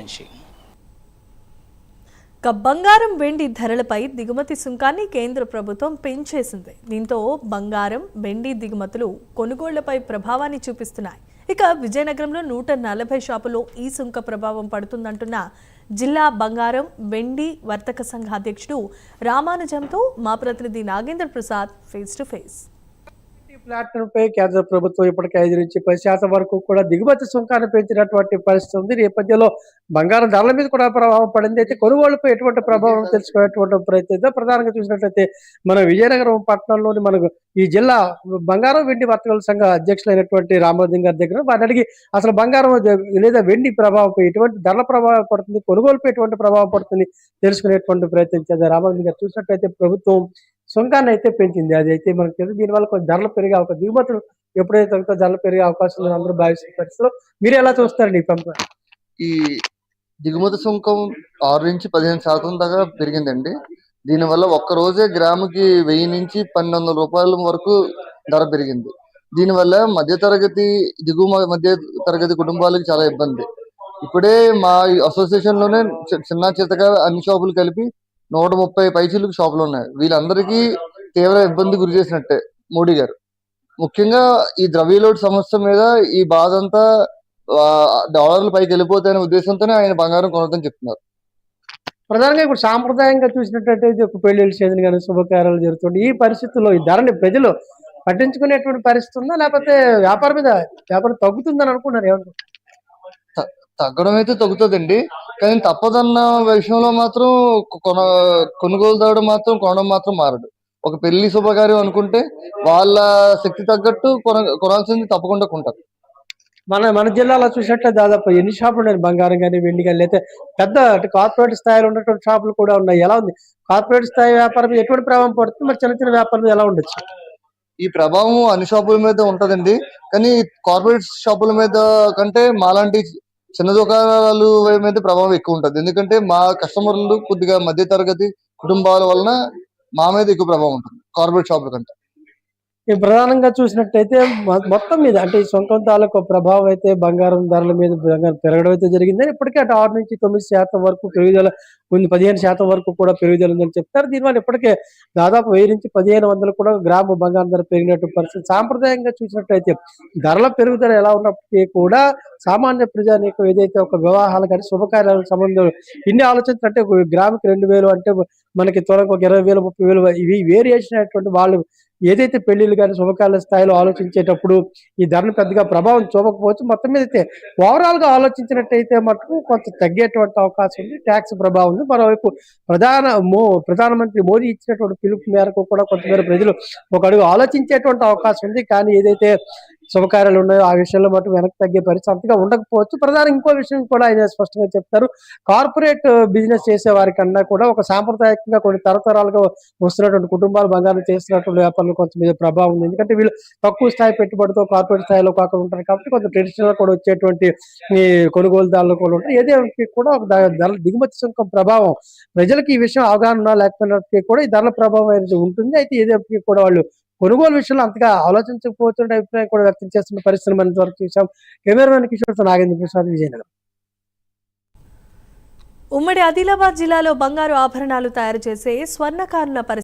నుంచి బంగారం వెండి ధరలపై దిగుమతి సుంకాన్ని కేంద్ర ప్రభుత్వం పెంచేసింది. దీంతో బంగారం వెండి దిగుమతులు కొనుగోళ్లపై ప్రభావాన్ని చూపిస్తున్నాయి. ఇక విజయనగరంలో 140 షాపుల్లో ఈ సుంక ప్రభావం పడుతుందంటున్న జిల్లా బంగారం వెండి వర్తక సంఘ అధ్యక్షుడు రామానుజంతో మా ప్రతినిధి Nagendra Prasad face to face. ప్లాట్ఫామ్పై కేంద్ర ప్రభుత్వం ఇప్పటికే 5 నుంచి 10% వరకు కూడా దిగుమతి సుంకాన్ని పెంచినటువంటి పరిస్థితి ఉంది. నేపథ్యంలో బంగారం ధరల మీద కూడా ప్రభావం పడింది. అయితే కొనుగోలుపై ఎటువంటి ప్రభావం తెలుసుకునేటువంటి ప్రయత్నం ప్రధానంగా చూసినట్లయితే మన విజయనగరం పట్టణంలోని మనకు ఈ జిల్లా బంగారం వెండి వర్తకుల సంఘ అధ్యక్షులైనటువంటి రామోజం గారి దగ్గర వారిని అడిగి అసలు బంగారం లేదా వెండి ప్రభావంపై ఎటువంటి ధరల ప్రభావం పడుతుంది, కొనుగోలుపై ఎటువంటి ప్రభావం పడుతుంది తెలుసుకునేటువంటి ప్రయత్నం చేద్దాం. రామోజం గారు చూసినట్లయితే ప్రభుత్వం సుంకాన్ని అయితే పెంచింది. అది అయితే మనకు తెలుసు. దీనివల్ల కొంచెం ధరలు పెరిగే అవకాశం, దిగుమతులు ఎప్పుడైతే తగ్గుతో ధరలు పెరిగే అవకాశం ఉందని అందరూ భావిస్తున్న పరిస్థితిలో మీరు ఎలా చూస్తారండి ఈ పంప? ఈ దిగుమతి సుంకం 6 నుంచి 15% దాకా పెరిగిందండి. దీనివల్ల ఒక్క రోజే గ్రాముకి 1000 నుంచి 1200 రూపాయల వరకు ధర పెరిగింది. దీనివల్ల మధ్య తరగతి కుటుంబాలకు చాలా ఇబ్బంది. ఇప్పుడే మా అసోసియేషన్ లోనే చిన్న చితగా అన్ని షాపులు కలిపి 130 పైచీలకు షాపులు ఉన్నాయి. వీళ్ళందరికీ తీవ్ర ఇబ్బంది గురి చేసినట్టే మోడీ గారు. ముఖ్యంగా ఈ ద్రవ్యలోటు సమస్య మీద ఈ బాధ అంతా డాలర్లు పైకి వెళ్ళిపోతాయనే ఉద్దేశంతోనే ఆయన బంగారం కొనొద్దని చెప్తున్నారు. ప్రధానంగా ఇప్పుడు సాంప్రదాయంగా చూసినట్టయితే ఒక పెళ్లిళ్ళ సీజన్ కానీ శుభకార్యాలు జరుగుతుంది. ఈ పరిస్థితుల్లో ఈ ధరని ప్రజలు పట్టించుకునేటువంటి పరిస్థితి ఉందా, లేకపోతే వ్యాపారం తగ్గుతుందని అనుకుంటున్నారు? ఏమనుకుంటున్నారు? తగ్గడం అయితే తగ్గుతుందండి, కానీ తప్పదన్న విషయంలో మాత్రం కొనుగోలుదారుడు మాత్రం కొనడం మాత్రం మారడు. ఒక పెళ్లి శుభకార్యం అనుకుంటే వాళ్ళ శక్తి తగ్గట్టు కొనాల్సింది తప్పకుండా కొంటారు. మన జిల్లాలో చూసినట్టే దాదాపు ఎన్ని షాపులు ఉన్నాయి, బంగారం కానీ వెండి కానీ, లేకపోతే పెద్ద కార్పొరేట్ స్థాయిలో ఉన్నటువంటి షాపులు కూడా ఉన్నాయి. ఎలా ఉంది కార్పొరేట్ స్థాయి వ్యాపారం, ఎటువంటి ప్రభావం పడుతుంది, మరి చిన్న చిన్న వ్యాపారం ఎలా ఉండొచ్చు? ఈ ప్రభావం అన్ని షాపుల మీద ఉంటదండి, కానీ కార్పొరేట్ షాపుల మీద కంటే మాలాంటి చిన్న దుకాణాలు మీద ప్రభావం ఎక్కువ ఉంటుంది. ఎందుకంటే మా కస్టమర్లు కొద్దిగా మధ్య తరగతి కుటుంబాల వలన మా మీద ఎక్కువ ప్రభావం ఉంటుంది కార్పొరేట్ షాపుల కంటే. ఈ ప్రధానంగా చూసినట్టయితే మొత్తం మీద అంటే ఈ సొంతం తాలూకు ప్రభావం అయితే బంగారం ధరల మీద పెరగడం అయితే జరిగిందని, ఇప్పటికే అటు 6 నుంచి 9% వరకు పెరుగుదల ఉంది, 15% వరకు కూడా పెరుగుదల ఉందని చెప్తారు. దీనివల్ల ఇప్పటికే దాదాపు 1000 నుంచి 1500 కూడా గ్రాము బంగారం ధర పెరిగినట్టు పరిస్థితి. సాంప్రదాయంగా చూసినట్టయితే ధరల పెరుగుదల ఎలా ఉన్నప్పటికీ కూడా సామాన్య ప్రజానీకం ఏదైతే ఒక వివాహాలు కానీ శుభకార్యాలకు సంబంధం ఇన్ని ఆలోచించాలంటే గ్రాముకి 2000 అంటే మనకి త్వరగా ఒక 20,000 30,000 ఇవి వేరియేషన్ అయినటువంటి వాళ్ళు ఏదైతే పెళ్లిళ్ళు కానీ శుభకార్యాల స్థాయిలో ఆలోచించేటప్పుడు ఈ ధరను పెద్దగా ప్రభావం చూపకపోవచ్చు. మొత్తం మీద అయితే ఓవరాల్ గా ఆలోచించినట్టయితే మటుకు కొంత తగ్గేటువంటి అవకాశం ఉంది, ట్యాక్స్ ప్రభావం ఉంది. మరోవైపు ప్రధానమంత్రి మోదీ ఇచ్చినటువంటి పిలుపు మేరకు కూడా కొంతమేర ప్రజలు ఒక అడుగు ఆలోచించేటువంటి అవకాశం ఉంది. కానీ ఏదైతే శుభకార్యాలు ఉన్నాయో ఆ విషయంలో మటు వెనక్కి తగ్గే పరిస్థితి అంతగా ఉండకపోవచ్చు. ప్రధాన ఇంకో విషయం కూడా ఆయన స్పష్టంగా చెప్తారు, కార్పొరేట్ బిజినెస్ చేసే వారికన్నా కూడా ఒక సాంప్రదాయకంగా కొన్ని తరతరాలుగా వస్తున్నటువంటి కుటుంబాలు బంగారం చేస్తున్నటువంటి వ్యాపారంలో కొంచెం మీద ప్రభావం ఉంది. ఎందుకంటే వీళ్ళు తక్కువ స్థాయి పెట్టుబడితో కార్పొరేట్ స్థాయిలో కాకుండా ఉంటారు కాబట్టి కొంత ట్రెడిషనల్ కూడా వచ్చేటువంటి ఈ కొనుగోలుదారులు కూడా ఉంటారు. ఏదేమైనా కూడా ఒక దిగుమతి సుంకం ప్రభావం ప్రజలకు ఈ విషయం అవగాహన లేకపోయినప్పటికీ కూడా ఈ ధరల ప్రభావం అనేది ఉంటుంది. అయితే ఏదేమైనా కూడా వాళ్ళు కొనుగోలు విషయంలో అంతగా ఆలోచించకపోతున్న అభిప్రాయం కూడా వ్యక్తం చేస్తున్న పరిస్థితులు మనం వరకు చూసాం. కెమెరామెన్ కిషోర్, నాగేంద్ర ప్రసాద్, విజయనగరం. ఉమ్మడి ఆదిలాబాద్ జిల్లాలో బంగారు ఆభరణాలు తయారు చేసే స్వర్ణకారుల